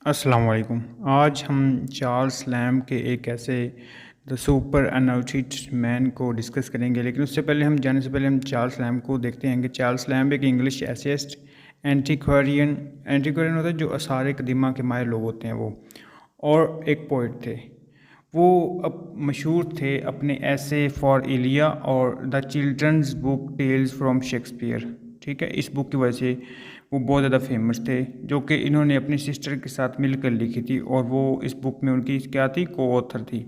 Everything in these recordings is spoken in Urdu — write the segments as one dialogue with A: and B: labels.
A: السلام علیکم۔ آج ہم چارلس لیمب کے ایک ایسے دا سپر انوٹیڈ مین کو ڈسکس کریں گے، لیکن اس سے پہلے جانے سے پہلے ہم چارلس لیمب کو دیکھتے ہیں کہ چارلس لیمب ایک انگلش ایسیسٹ اینٹیکویرین ہوتا ہے جو آثار قدیمہ کے ماہر لوگ ہوتے ہیں وہ، اور ایک پوئٹ تھے۔ وہ مشہور تھے اپنے ایسے فار ایلیا اور the children's book tales from Shakespeare, ٹھیک ہے۔ اس بک کی وجہ سے وہ بہت زیادہ فیمس تھے، جو کہ انہوں نے اپنی سسٹر کے ساتھ مل کر لکھی تھی، اور وہ اس بک میں ان کی کیا تھی، کو آتھر تھی۔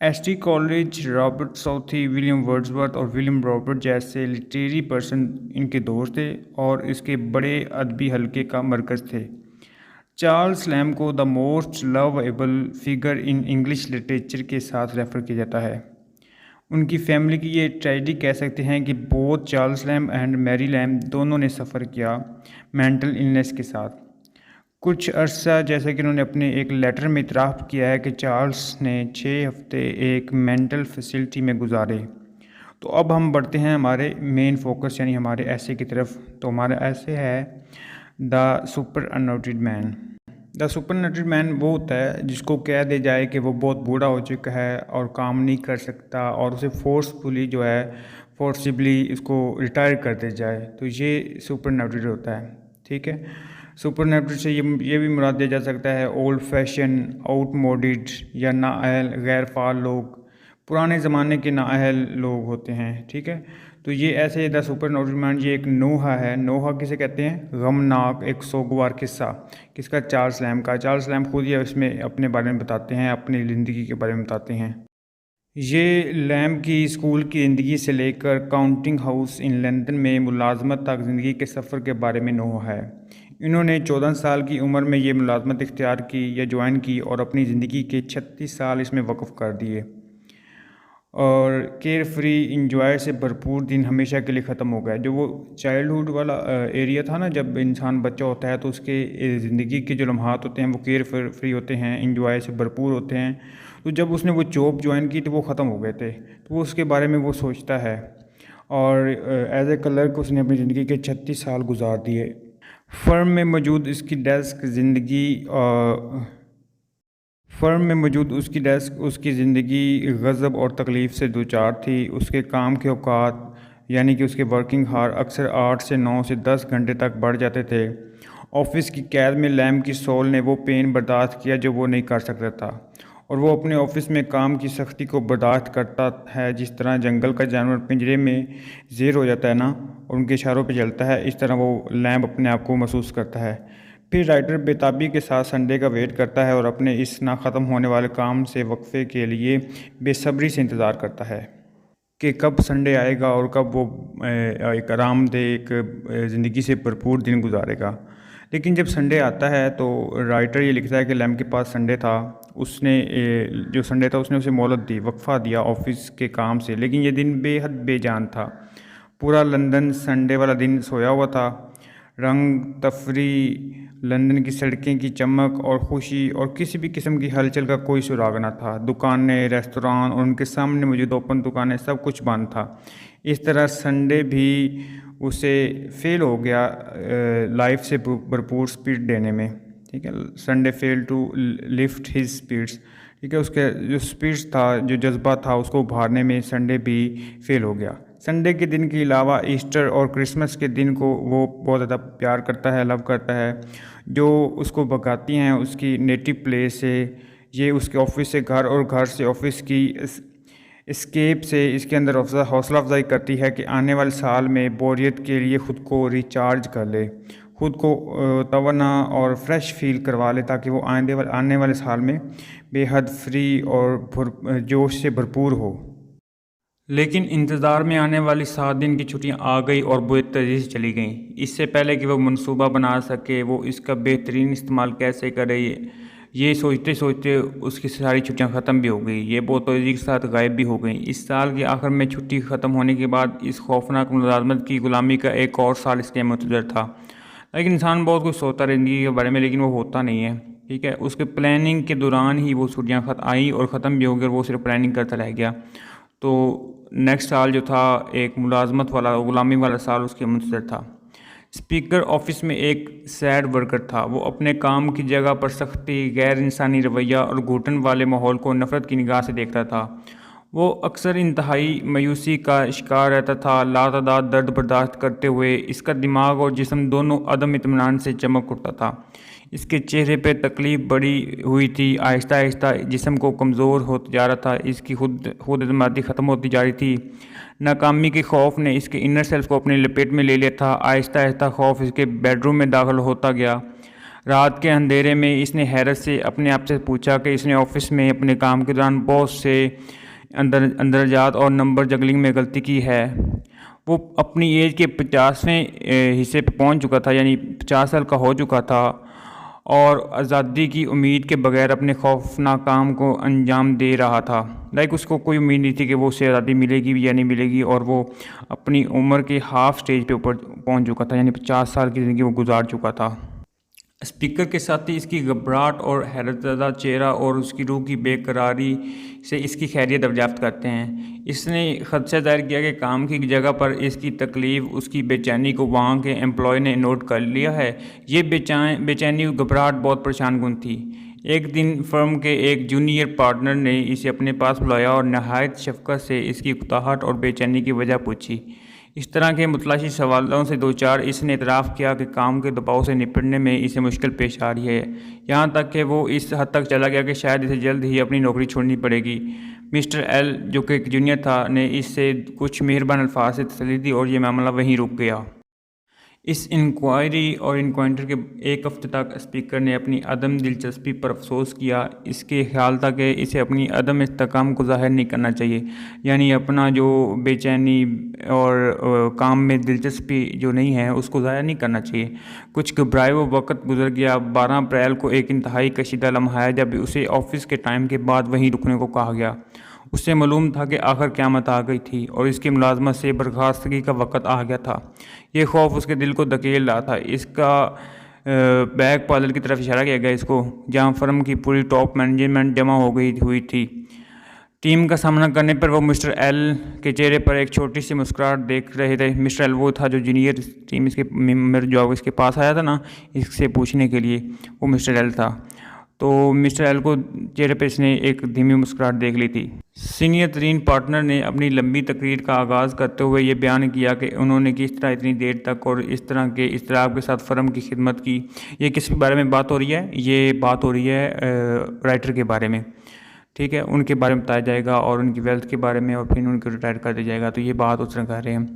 A: S T Coleridge, Robert Southey, William Wordsworth اور ولیم رابرٹ جیسے لٹریری پرسن ان کے دوست تھے اور اس کے بڑے ادبی حلقے کا مرکز تھے۔ چارلس لیمب کو the most lovable figure in English literature کے ساتھ ریفر کیا جاتا ہے۔ ان کی فیملی کی یہ ٹریجڈی کہہ سکتے ہیں کہ بوتھ چارلس لیمب اینڈ میری لیمب دونوں نے سفر کیا مینٹل النیس کے ساتھ۔ کچھ عرصہ جیسا کہ انہوں نے اپنے ایک لیٹر میں اعتراف کیا ہے کہ چارلس نے 6 ہفتے ایک مینٹل فیسلٹی میں گزارے۔ تو اب ہم بڑھتے ہیں ہمارے مین فوکس یعنی ہمارے ایسے کی طرف۔ تو ہمارا ایسے ہے the super انوٹیڈ main. The super انوٹیڈ مین وہ ہوتا ہے جس کو کہہ دیا جائے کہ وہ بہت بوڑھا ہو چکا ہے اور کام نہیں کر سکتا، اور اسے فورسبلی اس کو ریٹائر کر دیا جائے، تو یہ سپر انوٹیڈ ہوتا ہے، ٹھیک ہے۔ سپر انوٹیڈ سے یہ بھی مراد دیا جا سکتا ہے اولڈ فیشن، آؤٹ موڈڈ یا نااہل، غیر فعال لوگ، پرانے زمانے کے نااہل لوگ ہوتے ہیں، ٹھیک ہے۔ تو یہ ایسے دا سپر انوٹیڈ مین یہ ایک نوحہ ہے۔ نوحہ کسے کہتے ہیں؟ غمناک ایک سوگوار قصہ، کس کا؟ چارلس لیمب کا۔ چارلس لیمب خود ہی اس میں اپنے بارے میں بتاتے ہیں، اپنی زندگی کے بارے میں بتاتے ہیں۔ یہ لیمب کی اسکول کی زندگی سے لے کر کاؤنٹنگ ہاؤس ان لندن میں ملازمت تک زندگی کے سفر کے بارے میں نوحہ ہے۔ انہوں نے 14 سال کی عمر میں یہ ملازمت اختیار کی یا جوائن کی، اور اپنی زندگی کے 36 سال اس میں وقف کر دیے، اور کیئر فری انجوائے سے بھرپور دن ہمیشہ کے لیے ختم ہو گیا۔ جو وہ چائلڈ ہوڈ والا ایریا تھا نا، جب انسان بچہ ہوتا ہے تو اس کے زندگی کے جو لمحات ہوتے ہیں وہ کیئر فری ہوتے ہیں، انجوائے سے بھرپور ہوتے ہیں۔ تو جب اس نے وہ جاب جوائن کی تو وہ ختم ہو گئے تھے، تو وہ اس کے بارے میں وہ سوچتا ہے، اور ایز اے کلرک اس نے اپنی زندگی کے 36 سال گزار دیے۔ فرم میں موجود اس کی ڈیسک اس کی زندگی غضب اور تکلیف سے دوچار تھی۔ اس کے کام کے اوقات یعنی کہ اس کے ورکنگ ہار اکثر 8 سے 9 سے 10 گھنٹے تک بڑھ جاتے تھے۔ آفس کی قید میں لیمب کی سول نے وہ پین برداشت کیا جو وہ نہیں کر سکتا تھا، اور وہ اپنے آفس میں کام کی سختی کو برداشت کرتا ہے، جس طرح جنگل کا جانور پنجرے میں زیر ہو جاتا ہے نا اور ان کے اشاروں پہ چلتا ہے، اس طرح وہ لیمب اپنے آپ کو محسوس کرتا ہے۔ پھر رائٹر بےتابی کے ساتھ سنڈے کا ویٹ کرتا ہے اور اپنے اس نہ ختم ہونے والے کام سے وقفے کے لیے بے صبری سے انتظار کرتا ہے کہ کب سنڈے آئے گا اور کب وہ ایک آرام دہ ایک زندگی سے بھرپور دن گزارے گا۔ لیکن جب سنڈے آتا ہے تو رائٹر یہ لکھتا ہے کہ لیمب کے پاس سنڈے تھا، اس نے اسے مہلت دی، وقفہ دیا آفس کے کام سے، لیکن یہ دن بے حد بے جان تھا۔ پورا لندن سنڈے والا دن سویا ہوا تھا۔ رنگ، تفریح، لندن کی سڑکیں کی چمک اور خوشی اور کسی بھی قسم کی ہلچل کا کوئی سراغ نہ تھا۔ دکانیں، ریستوران اور ان کے سامنے موجود اوپن دکانیں سب کچھ بند تھا۔ اس طرح سنڈے بھی اسے فیل ہو گیا لائف سے بھرپور سپیڈ دینے میں، ٹھیک ہے۔ Sunday fail to lift his speeds, ٹھیک ہے۔ اس کے جو سپیڈس تھا، جو جذبہ تھا، اس کو ابھارنے میں سنڈے بھی فیل ہو گیا۔ سنڈے کے دن کے علاوہ ایسٹر اور کرسمس کے دن کو وہ بہت زیادہ پیار کرتا ہے، لو کرتا ہے، جو اس کو بھگاتی ہیں اس کی نیٹو پلیس سے۔ یہ اس کے آفس سے گھر اور گھر سے آفس کی اسکیپ سے اس کے اندر حوصلہ افزائی کرتی ہے کہ آنے والے سال میں بوریت کے لیے خود کو ریچارج کر لے، خود کو توانا اور فریش فیل کروا لے، تاکہ وہ آنے والے سال میں بے حد فری اور جوش سے بھرپور ہو۔ لیکن انتظار میں آنے والی 7 دن کی چھٹیاں آ گئی اور بری تیزی سے چلی گئیں۔ اس سے پہلے کہ وہ منصوبہ بنا سکے وہ اس کا بہترین استعمال کیسے کرے، یہ سوچتے سوچتے اس کی ساری چھٹیاں ختم بھی ہو گئی۔ یہ بہت تیزی کے ساتھ غائب بھی ہو گئیں۔ اس سال کے آخر میں چھٹی ختم ہونے کے بعد اس خوفناک ملازمت کی غلامی کا ایک اور سال اس کے منتظر تھا۔ لیکن انسان بہت کچھ سوچتا ہے زندگی کے بارے میں، لیکن وہ ہوتا نہیں ہے، ٹھیک ہے۔ اس کے پلاننگ کے دوران ہی وہ چھٹیاں آئیں اور ختم بھی ہو گئی، اور وہ صرف پلاننگ کرتا رہ گیا۔ تو نیکسٹ سال جو تھا ایک ملازمت والا، غلامی والا سال اس کے منتظر تھا۔ اسپیکر آفس میں ایک سیڈ ورکر تھا۔ وہ اپنے کام کی جگہ پر سختی، غیر انسانی رویہ اور گھٹن والے ماحول کو نفرت کی نگاہ سے دیکھتا تھا۔ وہ اکثر انتہائی مایوسی کا شکار رہتا تھا۔ لاتعداد درد برداشت کرتے ہوئے اس کا دماغ اور جسم دونوں عدم اطمینان سے چمک اٹھتا تھا۔ اس کے چہرے پہ تکلیف بڑھی ہوئی تھی۔ آہستہ آہستہ جسم کو کمزور ہوتا جا رہا تھا۔ اس کی خود اعتمادی ختم ہوتی جا رہی تھی۔ ناکامی کے خوف نے اس کے انر سیلف کو اپنے لپیٹ میں لے لیا تھا۔ آہستہ آہستہ خوف اس کے بیڈ روم میں داخل ہوتا گیا۔ رات کے اندھیرے میں اس نے حیرت سے اپنے آپ سے پوچھا کہ اس نے آفس میں اپنے کام کے دوران بہت سے اندرجات اور نمبر جگلنگ میں غلطی کی ہے۔ وہ اپنی ایج کے 50ویں حصے پہ پہنچ چکا تھا، یعنی 50 سال کا ہو چکا تھا، اور آزادی کی امید کے بغیر اپنے خوفناک کام کو انجام دے رہا تھا۔ اس کو کوئی امید نہیں تھی کہ وہ اسے آزادی ملے گی یا نہیں ملے گی، اور وہ اپنی عمر کے ہاف سٹیج پہ اوپر پہنچ چکا تھا، یعنی 50 سال کی زندگی وہ گزار چکا تھا۔ اسپیکر کے ساتھ ہی اس کی گھبراہٹ اور حیرت زدہ چہرہ اور اس کی روح کی بے قراری سے اس کی خیریت دریافت کرتے ہیں۔ اس نے خدشہ ظاہر کیا کہ کام کی جگہ پر اس کی تکلیف، اس کی بے چینی کو وہاں کے امپلائی نے نوٹ کر لیا ہے۔ یہ بے چینی اور گھبراہٹ بہت پریشان کن تھی۔ ایک دن فرم کے ایک جونیئر پارٹنر نے اسے اپنے پاس بلایا اور نہایت شفقت سے اس کی اکتاہٹ اور بے چینی کی وجہ پوچھی۔ اس طرح کے متلاشی سوالوں سے دوچار اس نے اعتراف کیا کہ کام کے دباؤ سے نپٹنے میں اسے مشکل پیش آ رہی ہے، یہاں تک کہ وہ اس حد تک چلا گیا کہ شاید اسے جلد ہی اپنی نوکری چھوڑنی پڑے گی۔ مسٹر ایل، جو کہ ایک جونیئر تھا، نے اس سے کچھ مہربان الفاظ سے تسلی دی اور یہ معاملہ وہیں رک گیا۔ اس انکوائری اور انکاؤنٹر کے ایک ہفتے تک اسپیکر نے اپنی عدم دلچسپی پر افسوس کیا۔ اس کے خیال تھا کہ اسے اپنی عدم استحکام کو ظاہر نہیں کرنا چاہیے، یعنی اپنا جو بے چینی اور کام میں دلچسپی جو نہیں ہے اس کو ظاہر نہیں کرنا چاہیے۔ کچھ گھبرائے وہ وقت گزر گیا۔ 12 اپریل کو ایک انتہائی کشیدہ لمحہ ہے جب اسے آفس کے ٹائم کے بعد وہیں رکنے کو کہا گیا۔ اسے معلوم تھا کہ آخر قیامت آ گئی تھی اور اس کی ملازمت سے برخاستگی کا وقت آ گیا تھا۔ یہ خوف اس کے دل کو دھکیل رہا تھا۔ اس کا بیک پارلر کی طرف اشارہ کیا گیا اس کو، جہاں فرم کی پوری ٹاپ مینجمنٹ جمع ہو گئی ہوئی تھی۔ ٹیم کا سامنا کرنے پر وہ مسٹر ایل کے چہرے پر ایک چھوٹی سی مسکراہٹ دیکھ رہے تھے۔ مسٹر ایل وہ تھا جو جونیئر ٹیم اس کے ممبر جو اس کے پاس آیا تھا نا اس سے پوچھنے کے لیے، وہ مسٹر ایل تھا۔ تو مسٹر ایل کو چہرے پہ اس نے ایک دھیمی مسکراہٹ دیکھ لی تھی۔ سینئر ترین پارٹنر نے اپنی لمبی تقریر کا آغاز کرتے ہوئے یہ بیان کیا کہ انہوں نے کس طرح اتنی دیر تک اور اس طرح کے اضطراب کے ساتھ فرم کی خدمت کی۔ یہ کس کے بارے میں بات ہو رہی ہے؟ یہ بات ہو رہی ہے رائٹر کے بارے میں، ٹھیک ہے، ان کے بارے میں بتایا جائے گا اور ان کی ویلتھ کے بارے میں، اور پھر ان کو ریٹائر کر دیا جائے گا۔ تو یہ بات اس طرح کر رہے ہیں۔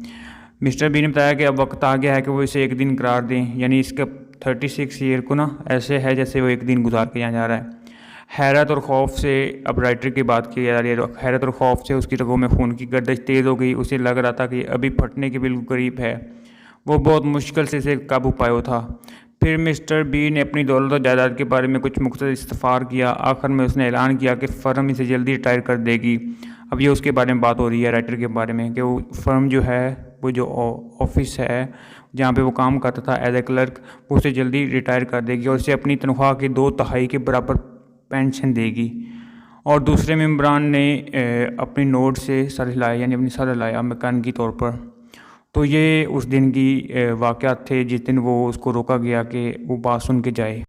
A: مسٹر بی نے بتایا کہ اب وقت آ گیا ہے کہ وہ اسے ایک دن قرار دیں، یعنی اس کا 36 ایئر کو نا ایسے ہے جیسے وہ ایک دن گزار کے یہاں جا رہا ہے۔ حیرت اور خوف سے، اب رائٹر کی بات کی جا رہی ہے، حیرت اور خوف سے اس کی رگوں میں خون کی گردش تیز ہو گئی۔ اسے لگ رہا تھا کہ ابھی پھٹنے کے بالکل قریب ہے۔ وہ بہت مشکل سے اسے قابو پایا تھا۔ پھر مسٹر بی نے اپنی دولت و جائیداد کے بارے میں کچھ مختصر استفسار کیا۔ آخر میں اس نے اعلان کیا کہ فرم اسے جلدی ریٹائر کر دے گی۔ اب یہ اس کے بارے میں بات ہو رہی ہے، رائٹر کے بارے میں، کہ وہ فرم جو ہے، وہ جو آفس ہے جہاں پہ وہ کام کرتا تھا ایز اے کلرک، وہ اسے جلدی ریٹائر کر دے گی اور اسے اپنی تنخواہ کے 2/3 کے برابر پینشن دے گی۔ اور دوسرے ممبران نے اپنی نوٹ سے سر ہلایا، یعنی اپنی سر ہلایا مکان کی طور پر۔ تو یہ اس دن کی واقعات تھے جس دن وہ اس کو روکا گیا کہ وہ بات سن کے جائے۔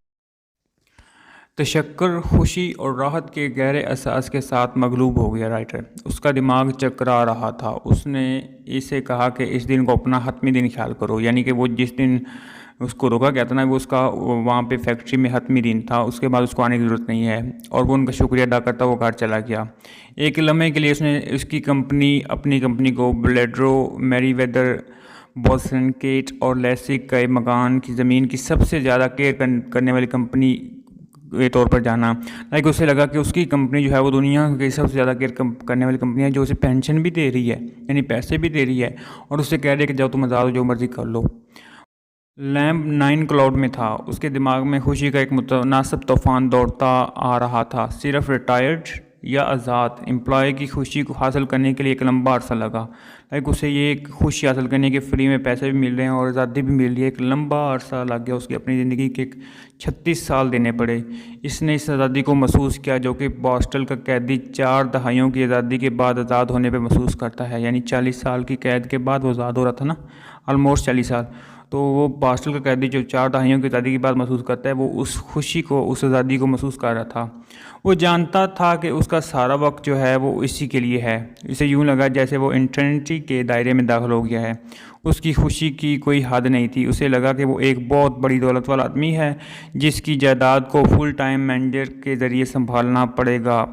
A: تشکر، خوشی اور راحت کے گہرے احساس کے ساتھ مغلوب ہو گیا رائٹر۔ اس کا دماغ چکرا رہا تھا۔ اس نے اسے کہا کہ اس دن کو اپنا حتمی دن خیال کرو، یعنی کہ وہ جس دن اس کو روکا گیا تھا نا، وہ اس کا وہاں پہ فیکٹری میں حتمی دن تھا، اس کے بعد اس کو آنے کی ضرورت نہیں ہے۔ اور وہ ان کا شکریہ ادا کرتا وہ گھر چلا گیا۔ ایک لمحے کے لیے اس نے اپنی کمپنی کو بلیڈرو، میری ویدر، بوسن کیٹ اور لیسک کے مکان کی زمین کی سب سے زیادہ کیئر کرنے والی کمپنی کے طور پر جانا۔ اسے لگا کہ اس کی کمپنی جو ہے وہ دنیا کی سب سے زیادہ کیئر کرنے والی کمپنی ہے، جو اسے پینشن بھی دے رہی ہے، یعنی پیسے بھی دے رہی ہے، اور اس سے کہہ رہی ہے کہ جاؤ تم آزاد ہو، جو مرضی کر لو۔ لیمپ 9 کلاؤڈ میں تھا۔ اس کے دماغ میں خوشی کا ایک متناسب طوفان دوڑتا آ رہا تھا۔ صرف ریٹائرڈ یا آزاد امپلائی کی خوشی کو حاصل کرنے کے لیے ایک لمبا عرصہ لگا۔ اسے یہ ایک خوشی حاصل کرنے کے فری میں پیسے بھی مل رہے ہیں اور آزادی بھی مل رہی ہے۔ ایک لمبا عرصہ لگ گیا اس کی اپنی زندگی کے 36 سال دینے پڑے۔ اس نے اس آزادی کو محسوس کیا جو کہ باسٹل کا قیدی 4 دہائیوں کی آزادی کے بعد آزاد ہونے پہ محسوس کرتا ہے، یعنی 40 سال کی قید کے بعد وہ آزاد ہو رہا تھا نا، آلموسٹ 40 سال۔ تو وہ پاسٹل کا قیدی جو 4 دہائیوں کی آزادی کی بات محسوس کرتا ہے، وہ اس خوشی کو، اس آزادی کو محسوس کر رہا تھا۔ وہ جانتا تھا کہ اس کا سارا وقت جو ہے وہ اسی کے لیے ہے۔ اسے یوں لگا جیسے وہ انٹرنیٹی کے دائرے میں داخل ہو گیا ہے۔ اس کی خوشی کی کوئی حد نہیں تھی۔ اسے لگا کہ وہ ایک بہت بڑی دولت والا آدمی ہے جس کی جائیداد کو فل ٹائم مینیجر کے ذریعے سنبھالنا پڑے گا۔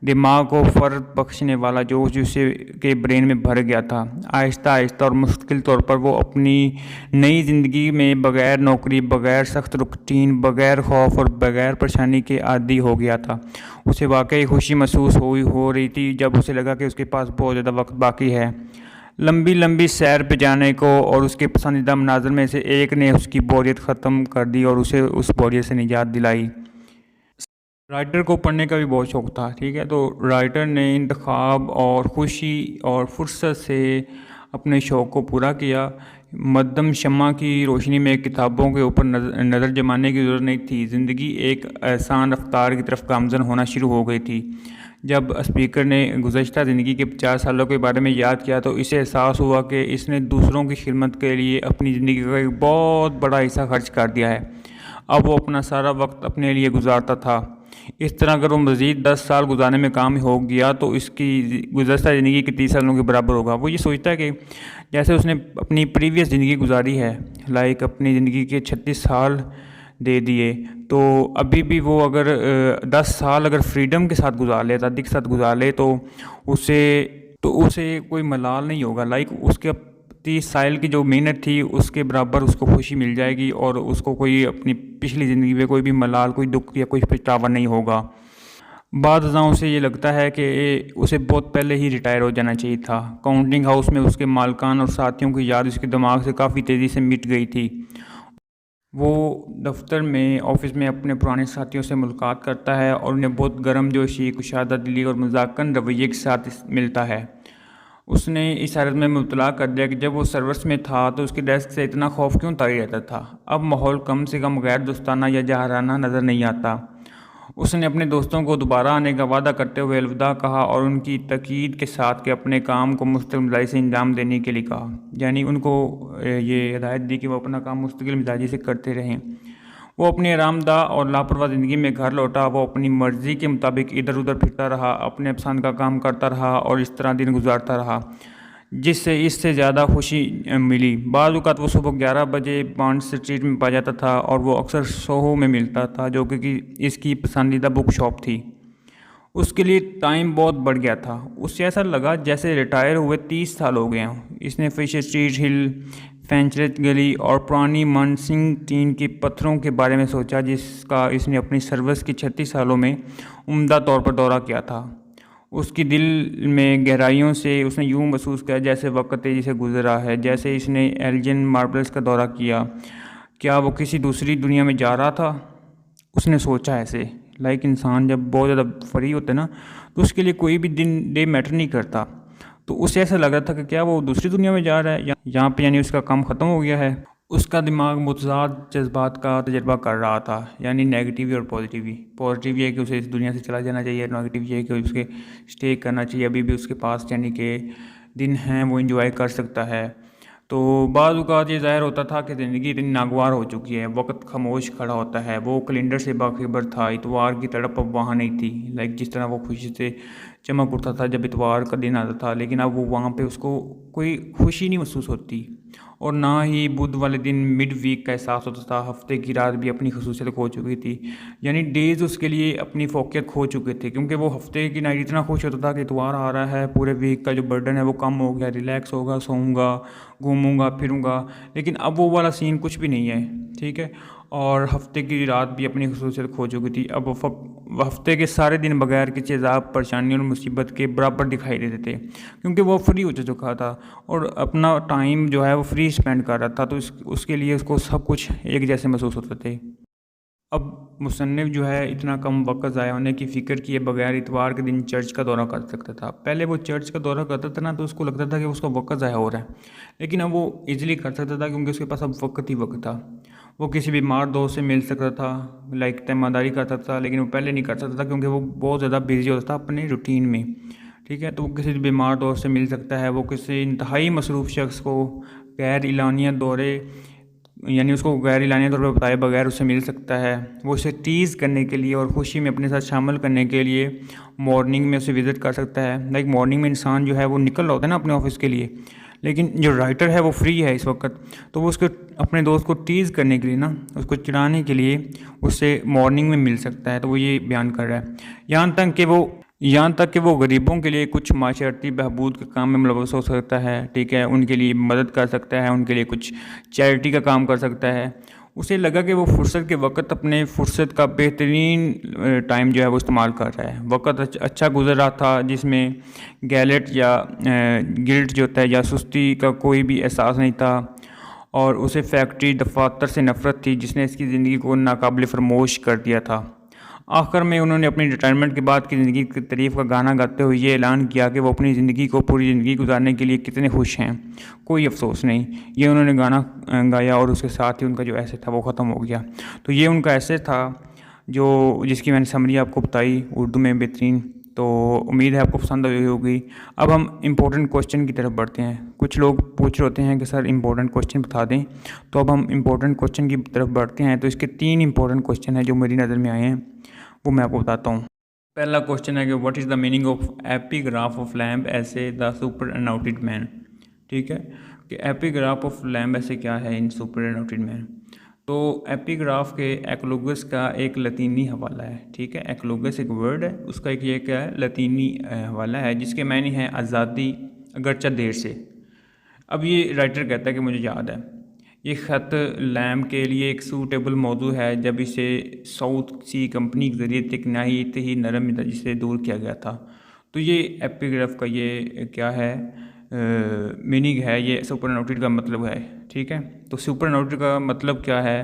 A: دماغ کو فرد بخشنے والا جوش اسے کے برین میں بھر گیا تھا۔ آہستہ آہستہ اور مستقل طور پر وہ اپنی نئی زندگی میں بغیر نوکری، بغیر سخت روٹین، بغیر خوف اور بغیر پریشانی کے عادی ہو گیا تھا۔ اسے واقعی خوشی محسوس ہو رہی تھی جب اسے لگا کہ اس کے پاس بہت زیادہ وقت باقی ہے۔ لمبی لمبی سیر پہ جانے کو اور اس کے پسندیدہ مناظر میں سے ایک نے اس کی بوریت ختم کر دی اور اسے اس بوریت سے نجات دلائی۔ رائٹر کو پڑھنے کا بھی بہت شوق تھا، ٹھیک ہے، تو رائٹر نے انتخاب اور خوشی اور فرصت سے اپنے شوق کو پورا کیا۔ مدھم شمع کی روشنی میں کتابوں کے اوپر نظر جمانے کی ضرورت نہیں تھی۔ زندگی ایک آسان رفتار کی طرف گامزن ہونا شروع ہو گئی تھی۔ جب اسپیکر نے گزشتہ زندگی کے 50 سالوں کے بارے میں یاد کیا تو اسے احساس ہوا کہ اس نے دوسروں کی خدمت کے لیے اپنی زندگی کا ایک بہت بڑا حصہ خرچ کر دیا ہے۔ اب وہ اپنا سارا وقت اپنے لیے گزارتا تھا۔ اس طرح اگر وہ مزید 10 سال گزارنے میں کام ہو گیا تو اس کی گزشتہ زندگی کے 30 سالوں کے برابر ہوگا۔ وہ یہ سوچتا ہے کہ جیسے اس نے اپنی پریویس زندگی گزاری ہے، اپنی زندگی کے 36 سال دے دیے، تو ابھی بھی وہ اگر 10 سال اگر فریڈم کے ساتھ گزار لے، آزادی کے ساتھ گزار لے تو اسے کوئی ملال نہیں ہوگا۔ اس کے 30 سال کی جو محنت تھی اس کے برابر اس کو خوشی مل جائے گی اور اس کو کوئی اپنی پچھلی زندگی میں کوئی بھی ملال، کوئی دکھ یا کوئی پچھتاوا نہیں ہوگا۔ بعض ازاں سے یہ لگتا ہے کہ اسے بہت پہلے ہی ریٹائر ہو جانا چاہیے تھا۔ کاؤنٹنگ ہاؤس میں اس کے مالکان اور ساتھیوں کی یاد اس کے دماغ سے کافی تیزی سے مٹ گئی تھی۔ وہ دفتر میں، آفس میں اپنے پرانے ساتھیوں سے ملاقات کرتا ہے اور انہیں بہت گرم جوشی، کشادہ دلی اور مذاکرن رویے کے ساتھ ملتا ہے۔ اس نے اس حالت میں مبتلا کر دیا کہ جب وہ سروس میں تھا تو اس کی ڈیسک سے اتنا خوف کیوں طاری رہتا تھا۔ اب ماحول کم سے کم غیر دوستانہ یا جاہرانہ نظر نہیں آتا۔ اس نے اپنے دوستوں کو دوبارہ آنے کا وعدہ کرتے ہوئے الوداع کہا اور ان کی تاکید کے ساتھ کہ اپنے کام کو مستقل مزاجی سے انجام دینے کے لیے کہا، یعنی ان کو یہ ہدایت دی کہ وہ اپنا کام مستقل مزاجی سے کرتے رہیں۔ وہ اپنی آرام دہ اور لاپرواہ زندگی میں گھر لوٹا۔ وہ اپنی مرضی کے مطابق ادھر ادھر پھرتا رہا، اپنے پسند کا کام کرتا رہا اور اس طرح دن گزارتا رہا جس سے اس سے زیادہ خوشی ملی۔ بعض اوقات وہ صبح 11 بجے بانڈ اسٹریٹ میں پا جاتا تھا اور وہ اکثر سوہو میں ملتا تھا جو کہ اس کی پسندیدہ بک شاپ تھی۔ اس کے لیے ٹائم بہت بڑھ گیا تھا۔ اسے ایسا لگا جیسے ریٹائر ہوئے 30 سال ہو گئے ہوں۔ اس نے فش اسٹریٹ ہل، فینچریت گلی اور پرانی مانسنگ ٹین کے پتھروں کے بارے میں سوچا جس کا اس نے اپنی سروس کی 36 سالوں میں عمدہ طور پر دورہ کیا تھا۔ اس کی دل میں گہرائیوں سے اس نے یوں محسوس کیا جیسے وقت تیزی سے گزرا ہے، جیسے اس نے ایلجن ماربلز کا دورہ کیا۔ کیا وہ کسی دوسری دنیا میں جا رہا تھا؟ اس نے سوچا ایسے۔ انسان جب بہت زیادہ فری ہوتا ہے نا تو اس کے لیے کوئی بھی ڈے میٹر نہیں کرتا۔ تو اسے ایسا لگ رہا تھا کہ کیا وہ دوسری دنیا میں جا رہا ہے، یہاں پہ یعنی اس کا کام ختم ہو گیا ہے۔ اس کا دماغ متضاد جذبات کا تجربہ کر رہا تھا، یعنی نیگیٹیو اور پازیٹیو۔ پازیٹیو یہ ہے کہ اسے اس دنیا سے چلا جانا چاہیے، نیگیٹیو یہ ہے کہ اس کے اسٹے کرنا چاہیے، ابھی بھی اس کے پاس یعنی کہ دن ہیں وہ انجوائے کر سکتا ہے۔ تو بعض اوقات یہ ظاہر ہوتا تھا کہ زندگی اتنی ناگوار ہو چکی ہے، وقت خاموش کھڑا ہوتا ہے۔ وہ کیلنڈر سے باخبر تھا، اتوار کی تڑپ اب وہاں نہیں تھی۔ جس طرح وہ خوشی سے چمک اٹھتا تھا جب اتوار کا دن آتا تھا، لیکن اب وہ وہاں پہ اس کو کوئی خوشی نہیں محسوس ہوتی، اور نہ ہی بدھ والے دن مڈ ویک کا احساس ہوتا تھا۔ ہفتے کی رات بھی اپنی خصوصیت کھو چکی تھی، یعنی ڈیز اس کے لیے اپنی فوقیت کھو چکے تھے، کیونکہ وہ ہفتے کی نائٹ اتنا خوش ہوتا تھا کہ اتوار آ رہا ہے، پورے ویک کا جو برڈن ہے وہ کم ہو گیا، ریلیکس ہوگا، سوؤں گا، گھوموں گا، پھروں گا۔ لیکن اب وہ والا سین کچھ بھی نہیں ہے، ٹھیک ہے، اور ہفتے کی رات بھی اپنی خصوصیت کھو چکی تھی۔ اب ہفتے کے سارے دن بغیر کسی عذاب، پریشانی اور مصیبت کے برابر دکھائی دیتے تھے، کیونکہ وہ فری ہو چکا تھا اور اپنا ٹائم جو ہے وہ فری اسپینڈ کر رہا تھا، تو اس کے لیے اس کو سب کچھ ایک جیسے محسوس ہوتے تھے۔ اب مصنف جو ہے اتنا کم وقت ضائع ہونے کی فکر کیے بغیر اتوار کے دن چرچ کا دورہ کر سکتا تھا۔ پہلے وہ چرچ کا دورہ کرتا تھا نا تو اس کو لگتا تھا کہ اس کا وقت ضائع ہو رہا ہے، لیکن اب وہ ایزیلی کر سکتا تھا کیونکہ اس کے پاس اب وقت ہی وقت تھا۔ وہ کسی بیمار دوست سے مل سکتا تھا، تیمارداری کر سکتا تھا، لیکن وہ پہلے نہیں کر سکتا تھا کیونکہ وہ بہت زیادہ بزی ہوتا تھا اپنے روٹین میں، ٹھیک ہے۔ تو وہ کسی بیمار دوست سے مل سکتا ہے، وہ کسی انتہائی مصروف شخص کو غیر اعلانیہ دورے یعنی اس کو غیر اعلانیہ طور پر بتائے بغیر اسے مل سکتا ہے. وہ اسے ٹیز کرنے کے لیے اور خوشی میں اپنے ساتھ شامل کرنے کے لیے مارننگ میں اسے وزٹ کر سکتا ہے. لائک مارننگ میں انسان جو ہے وہ نکل رہا ہوتا ہے نا اپنے آفس کے لیے, لیکن جو رائٹر ہے وہ فری ہے اس وقت, تو وہ اس کے اپنے دوست کو ٹیز کرنے کے لیے نا, اس کو چڑھانے کے لیے اس سے مارننگ میں مل سکتا ہے. تو وہ یہ بیان کر رہا ہے. یہاں تک کہ وہ غریبوں کے لیے کچھ معاشرتی بہبود کے کام میں ملوث ہو سکتا ہے. ٹھیک ہے, ان کے لیے مدد کر سکتا ہے, ان کے لیے کچھ چیریٹی کا کام کر سکتا ہے. اسے لگا کہ وہ فرصت کے وقت اپنے فرصت کا بہترین ٹائم جو ہے وہ استعمال کر رہا ہے. وقت اچھا گزر رہا تھا جس میں گیلٹ یا گلٹ جو ہوتا ہے یا سستی کا کوئی بھی احساس نہیں تھا, اور اسے فیکٹری دفاتر سے نفرت تھی جس نے اس کی زندگی کو ناقابل فراموش کر دیا تھا. آخر میں انہوں نے اپنی ریٹائرمنٹ کے بعد کی زندگی کی تعریف کا گانا گاتے ہوئے یہ اعلان کیا کہ وہ اپنی زندگی کو پوری زندگی گزارنے کے لیے کتنے خوش ہیں, کوئی افسوس نہیں. یہ انہوں نے گانا گایا اور اس کے ساتھ ہی ان کا جو ایسے تھا وہ ختم ہو گیا. تو یہ ان کا ایسے تھا جس کی میں نے سمری آپ کو بتائی اردو میں بہترین. تو امید ہے آپ کو پسند آئی ہوگی. اب ہم امپورٹنٹ کوشچن کی طرف بڑھتے ہیں. کچھ لوگ پوچھ رہے ہوتے ہیں کہ سر امپورٹنٹ کوشچن بتا دیں, تو اب ہم امپورٹنٹ کوشچن کی طرف بڑھتے ہیں. تو اس کے 3 امپورٹنٹ کوشچن ہیں جو میری نظر میں آئے ہیں, وہ میں آپ کو بتاتا ہوں. پہلا کوشچن ہے کہ what is the meaning of epigraph of Lamb essay the super اناؤٹڈ مین. ٹھیک ہے, کہ ایپیگراف آف لیمب ایسے کیا ہے ان سپر اناؤٹڈ مین. تو ایپیگراف کے ایکلوگس کا ایک لطینی حوالہ ہے. ٹھیک ہے, ایکلوگس ایک ورڈ ہے, اس کا ایک یہ کیا ہے لطینی حوالہ ہے جس کے معنی ہے آزادی اگرچہ دیر سے. اب یہ رائٹر کہتا ہے کہ مجھے یاد ہے یہ خط لیمب کے لیے ایک سوٹیبل موضوع ہے جب اسے ساؤتھ سی کمپنی کے ذریعے تکنائی ہی نرم مزاجی سے دور کیا گیا تھا. تو یہ ایپیگراف کا یہ کیا ہے میننگ ہے, یہ سپر اناؤٹڈ کا مطلب ہے. ٹھیک ہے, تو سپر اناؤٹڈ کا مطلب کیا ہے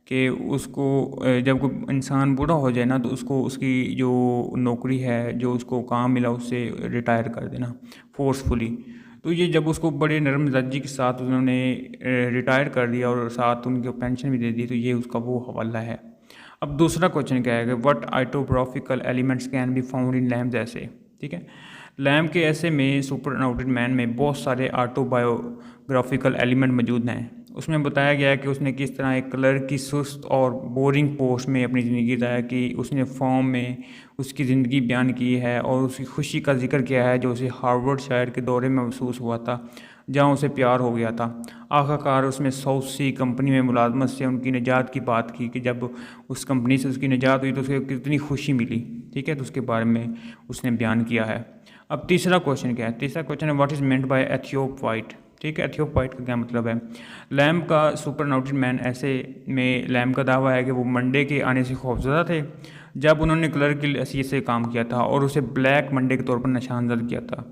A: کہ اس کو جب کوئی انسان بوڑھا ہو جائے نا تو اس کو اس کی جو نوکری ہے جو اس کو کام ملا اس سے ریٹائر کر دینا فورسفلی. تو یہ جب اس کو بڑے نرم مزاجی کے ساتھ انہوں نے ریٹائر کر دیا اور ساتھ ان کو پینشن بھی دے دی, تو یہ اس کا وہ حوالہ ہے. اب دوسرا کوشچن کیا ہے کہ what autographical elements can be found in Lamb's essay. ٹھیک ہے, لیمب کے ایسے میں سپر اناؤٹڈ مین میں بہت سارے آٹوبایوگرافیکل ایلیمنٹ موجود ہیں. اس میں بتایا گیا ہے کہ اس نے کس طرح ایک کلر کی سست اور بورنگ پوسٹ میں اپنی زندگی ضائع کی. اس نے فارم میں اس کی زندگی بیان کی ہے اور اس کی خوشی کا ذکر کیا ہے جو اسے ہارورڈ شائر کے دورے میں محسوس ہوا تھا جہاں اسے پیار ہو گیا تھا. آخرکار اس میں ساؤتھ سی کمپنی میں ملازمت سے ان کی نجات کی بات کی کہ جب اس کمپنی سے اس کی نجات ہوئی تو اسے کتنی خوشی ملی. ٹھیک ہے, تو اس کے بارے میں اس نے بیان کیا ہے. اب تیسرا کوشچن کیا ہے, تیسرا کوشچن ہے what is meant by Ethiop white. ٹھیک ہے, ایتھیوپ وائٹ کا کیا مطلب ہے. لیمب کا سپر اناؤٹڈ مین ایسے میں لیمب کا دعویٰ ہے کہ وہ منڈے کے آنے سے خوفزدہ تھے جب انہوں نے کلر کی حیثیت سے کام کیا تھا اور اسے بلیک منڈے کے طور پر نشان زد کیا تھا.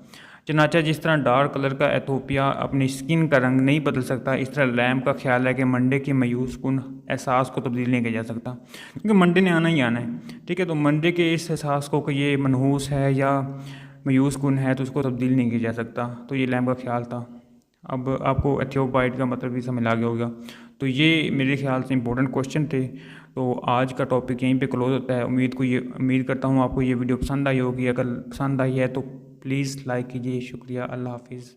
A: چنانچہ جس طرح ڈارک کلر کا ایتھوپیا اپنی سکن کا رنگ نہیں بدل سکتا, اس طرح لیمب کا خیال ہے کہ منڈے کے مایوس کن احساس کو تبدیل نہیں کیا جا سکتا, کیونکہ منڈے نے آنا ہی آنا ہے. ٹھیک ہے, تو منڈے کے اس احساس کو کہ یہ منحوس ہے یا مایوس کن ہے تو اس کو تبدیل نہیں کیا جا سکتا. تو یہ لیمب کا خیال تھا. اب آپ کو ایتھیوپ وائٹ کا مطلب بھی سمجھ آ گیا ہوگا. تو یہ میرے خیال سے امپورٹنٹ کوشچن تھے. تو آج کا ٹاپک یہیں پہ کلوز ہوتا ہے. امید کرتا ہوں آپ کو یہ ویڈیو پسند آئی ہوگی. اگر پسند آئی ہے تو پلیز لائک کیجیے. شکریہ. اللہ حافظ.